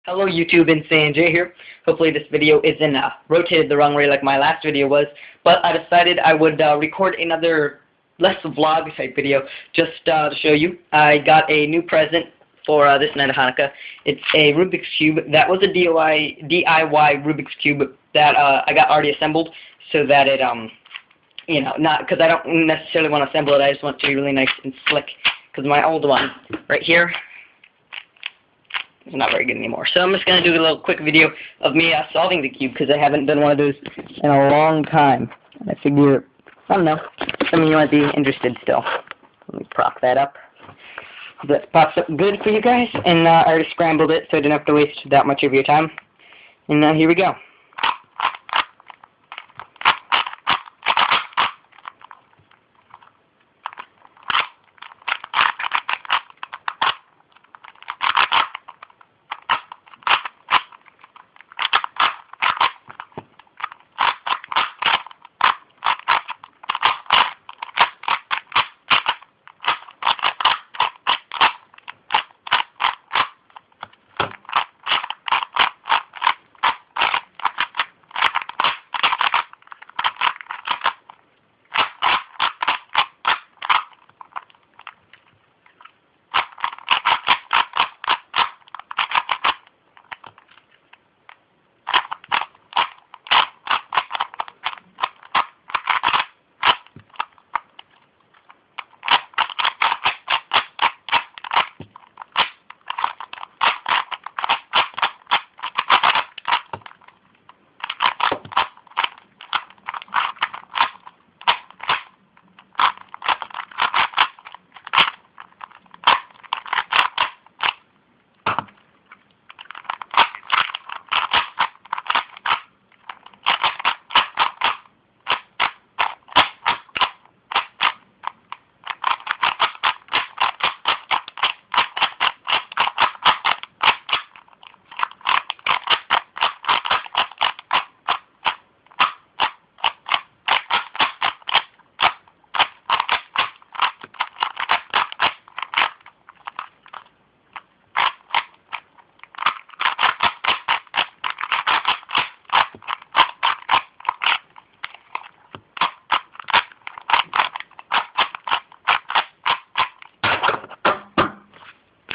Hello YouTube, Insane J here. Hopefully this video isn't rotated the wrong way like my last video was, but I decided I would record another less vlog type video just to show you. I got a new present for this night of Hanukkah. It's a Rubik's Cube. That was a DIY Rubik's Cube that I got already assembled so that it, you know, not because I don't necessarily want to assemble it, I just want it to be really nice and slick, because my old one right here, it's not very good anymore. So I'm just going to do a little quick video of me solving the cube, because I haven't done one of those in a long time. And I figure, I don't know, some of you might be interested still. Let me prop that up. That pops up good for you guys. And I already scrambled it, so I didn't have to waste that much of your time. And here we go.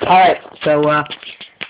Alright, so I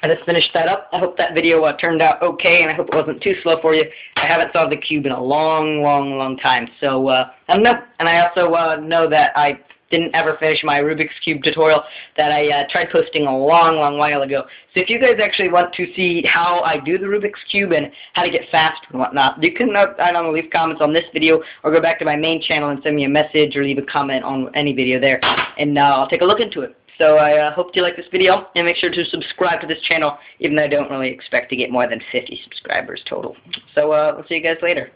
just finished that up. I hope that video turned out okay, and I hope it wasn't too slow for you. I haven't solved the cube in a long time, so I don't know. And I also know that I didn't ever finish my Rubik's Cube tutorial that I tried posting a long while ago. So if you guys actually want to see how I do the Rubik's Cube and how to get fast and whatnot, you can I don't know, leave comments on this video or go back to my main channel and send me a message or leave a comment on any video there, and I'll take a look into it. So I hope you like this video, and make sure to subscribe to this channel, even though I don't really expect to get more than 50 subscribers total. So I'll see you guys later.